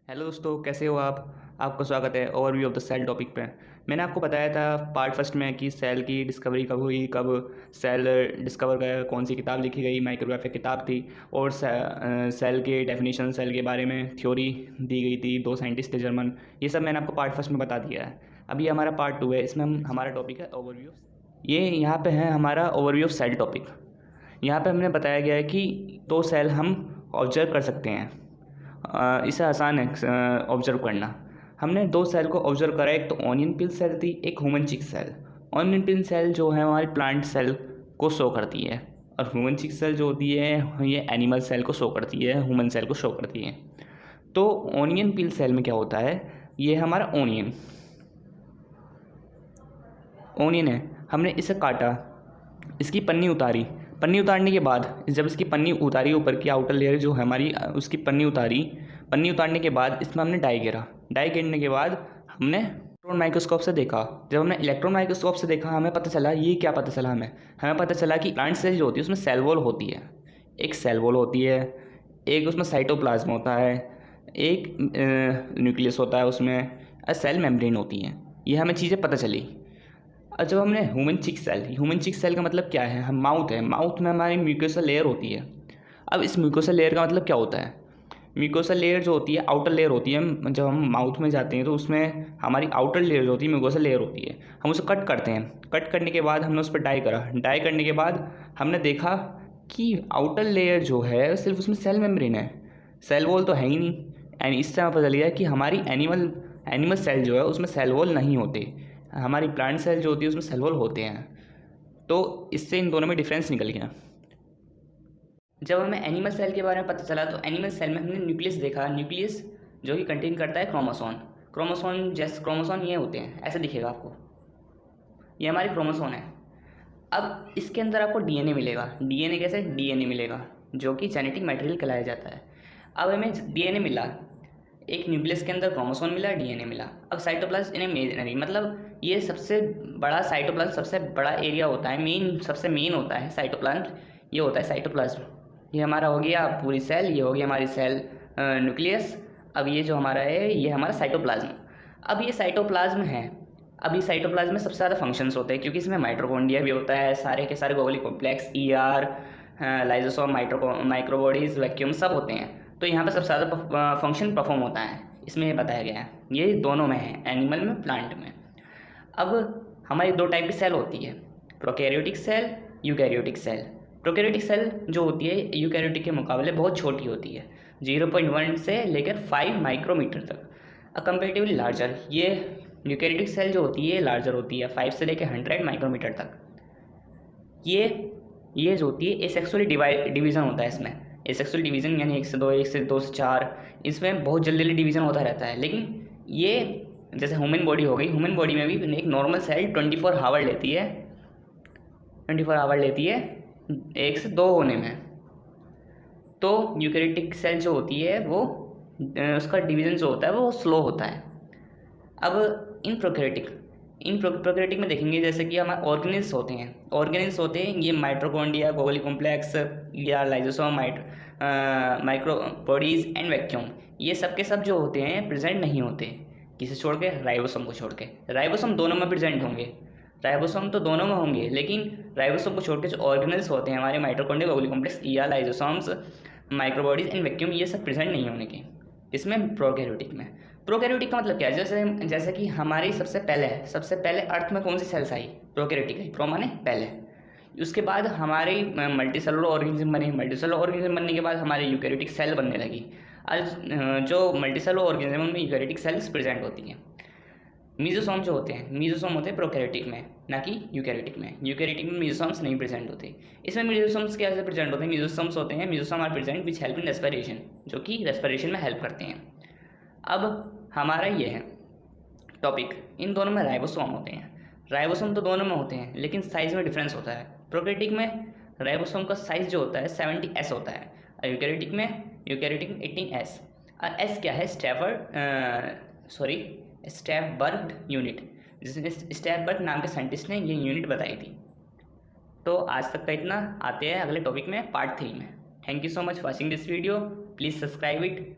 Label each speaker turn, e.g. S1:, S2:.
S1: Hello दोस्तों, कैसे हो आप। आपका स्वागत है overview of the cell topic पे। मैंने आपको बताया था पार्ट फर्स्ट में कि सेल की डिस्कवरी कब हुई, कब सेल डिस्कवर कर कौन सी किताब लिखी गई, माइक्रोग्राफिक किताब थी। और सेल के डेफिनेशन, सेल के बारे में थ्योरी दी गई थी, दो साइंटिस्ट थे जर्मन। ये सब मैंने आपको पार्ट फर्स्ट में बता दिया है। अभी ये हमारा पार्ट टू है, इसमें हमारा टॉपिक है ओवरव्यू। ये यहाँ पे है हमारा ओवरव्यू ऑफ सेल टॉपिक। यहाँ पे हमने बताया गया है कि दो सेल हम ऑब्जर्व कर सकते हैं। इसे आसान है ऑब्जर्व करना। हमने दो सेल को ऑब्जर्व करा, एक तो ऑनियन पिल सेल थी, एक ह्यूमन चिक सेल। ऑनियन पिल सेल जो है हमारी प्लांट सेल को शो करती है, और ह्यूमन चिक सेल जो होती है ये एनिमल सेल को शो करती है, ह्यूमन सेल को शो करती है। तो ऑनियन पिल सेल में क्या होता है, ये हमारा ऑनियन ऑनियन है। हमने इसे काटा, इसकी पन्नी उतारी। पन्नी उतारने के बाद जब इसकी पन्नी उतारी, ऊपर की आउटर लेयर जो है हमारी, उसकी पन्नी उतारी। पन्नी उतारने के बाद इसमें हमने डाई गिरा। डाई गिरने के बाद हमने इलेक्ट्रॉन माइक्रोस्कोप से देखा। जब हमने इलेक्ट्रॉन माइक्रोस्कोप से देखा, हमें पता चला, ये क्या पता चला हमें पता चला कि प्लांट सेल जो होती है उसमें सेल वॉल होती है। एक सेल वॉल होती है, एक उसमें साइटोप्लाज्म होता है, एक न्यूक्लियस होता है उसमें, और सेल मेम्ब्रेन होती है। ये हमें चीज़ें पता चली। और जब हमने ह्यूमन चिक सेल का मतलब क्या है, हम माउथ है, माउथ में हमारी म्यूकोसा लेयर होती है। अब इस म्यूकोसा लेयर का मतलब क्या होता है, म्यूकोसा लेयर जो होती है आउटर लेयर होती है। जब हम माउथ में जाते हैं तो उसमें हमारी आउटर लेयर जो होती है म्यूकोसा लेयर होती है। हम उसे कट करते हैं। कट करने के बाद हमने उस पर डाई करा। डाई करने के बाद हमने देखा कि आउटर लेयर जो है सिर्फ उसमें सेल मेम्ब्रेन है, सेल वॉल तो है ही नहीं। एंड इससे हमें पता चल कि हमारी एनिमल सेल जो है उसमें सेल वॉल नहीं होते, हमारी प्लांट सेल जो होती है उसमें सेल वॉल होते हैं। तो इससे इन दोनों में डिफरेंस निकल गया। जब हमें एनिमल सेल के बारे में पता चला तो एनिमल सेल में हमने न्यूक्लियस देखा। न्यूक्लियस जो कि कंटेन करता है क्रोमोसोम। क्रोमोसोम ये होते हैं, ऐसे दिखेगा आपको, ये हमारी क्रोमोसोम है। अब इसके अंदर आपको डीएनए मिलेगा। डीएनए कैसे, डीएनए मिलेगा जो कि जेनेटिक मटेरियल कहलाया जाता है। अब हमें डीएनए मिला, एक न्यूक्लियस के अंदर क्रोमोसोम मिला, डीएनए मिला। अब साइटोप्लाज्म इन इमेजिनरी, मतलब ये सबसे बड़ा साइटोप्लाज्म, सबसे बड़ा एरिया होता है, सबसे मेन होता है साइटोप्लाज्म। ये होता है साइटोप्लाज्म। ये हमारा हो गया पूरी सेल, ये हो गया हमारी सेल न्यूक्लियस। अब ये जो हमारा है ये हमारा साइटोप्लाज्म। अब ये साइटोप्लाज्म है। अब ये साइटोप्लाज्म में सबसे ज़्यादा फंक्शंस होते हैं, क्योंकि इसमें माइटोकॉन्ड्रिया भी होता है, सारे के सारे Golgi complex, ER, lysosome, microbodies, vacuum सब होते हैं। तो यहाँ पर सबसे ज़्यादा फंक्शन परफॉर्म होता है, इसमें ये बताया गया है। ये दोनों में है, एनिमल में, प्लांट में। अब हमारी दो टाइप की सेल होती है, prokaryotic cell, eukaryotic cell. Prokaryotic cell जो होती है यूकैरियोटिक के मुकाबले बहुत छोटी होती है, 0.1 से लेकर 5 माइक्रोमीटर तक, कंपेरेटिवली लार्जर। ये यूकैरियोटिक सेल जो होती है लार्जर होती है, 5 से लेकर 100 माइक्रोमीटर तक। ये जो होती है एसेक्सुअली डिवीज़न होता है इसमें। एसेक्सुअल डिवीज़न यानी 1 से 2, 1 से 2 से 4, इसमें बहुत जल्दी जल्दी डिवीज़न होता रहता है। लेकिन ये जैसे ह्यूमन बॉडी हो गई, ह्यूमन बॉडी में भी एक नॉर्मल सेल 24 आवर लेती है, 24 आवर लेती है 1 से 2 होने में। तो यूकैरियोटिक सेल जो होती है वो उसका डिवीज़न जो होता है वो स्लो होता है। अब इन प्रोकैरियोटिक में देखेंगे, जैसे कि हमारे ऑर्गेनेल्स होते हैं, ये माइटोकॉन्ड्रिया, गोल्गी कॉम्प्लेक्स, या लाइजोसोम, माइक्रोबॉडीज एंड वैक्यूम, ये सब के सब जो होते हैं प्रेजेंट नहीं होते, किसे छोड़ के, राइबोसोम को छोड़ के। राइबोसोम दोनों में प्रेजेंट होंगे, राइबोसोम तो दोनों में होंगे, लेकिन राइबोसोम को छोड़ के जो ऑर्गेनेल्स होते हैं हमारे, माइटोकॉन्ड्रिया, गोल्गी कॉम्प्लेक्स, या लाइजोसोम्स, माइक्रोबॉडीज एंड वैक्यूम, ये सब प्रेजेंट नहीं होने के, इसमें प्रोकैरियोटिक में। प्रोकैरियोटिक का मतलब क्या है, जैसे कि हमारी सबसे पहले अर्थ में कौन सी सेल्स आई, प्रोकैरियोटिक आई। प्रो माने पहले, उसके बाद हमारे मल्टी सेलुलर ऑर्गेनिज्म बने। मल्टी सेलुलर ऑर्गेनिज्म बनने के बाद हमारे यूकैरियोटिक सेल बनने लगी। आज जो मल्टी सेलुलर ऑर्गेनिज्म में यूकैरियोटिक सेल्स प्रेजेंट होती हैं। मीजोसोम होते हैं प्रोकैरियोटिक में, ना कि यूकैरियोटिक में। यूकैरियोटिक में मीजोसोम्स नहीं प्रेजेंट होते। इसमें मीजोसोम्स कैसे प्रेजेंट होते हैं, मीजोसोम्स होते हैं, mesosome are present which help in respiration, जो कि रेस्पिरेशन में हेल्प करते हैं। अब हमारा ये है टॉपिक, इन दोनों में राइबोसोम होते हैं। राइबोसोम तो दोनों में होते हैं, लेकिन साइज़ में डिफरेंस होता है। प्रोकैरियोटिक में राइबोसोम का साइज़ जो होता है 70S होता है, और यूकैरियोटिक में 18S। और एस क्या है, स्टैफबर्ग यूनिट, जिसने स्टैफबर्ग नाम के साइंटिस्ट ने ये यूनिट बताई थी। तो आज तक का इतना, आते हैं अगले टॉपिक में, पार्ट 3 में। Thank you so much watching this video, please subscribe it.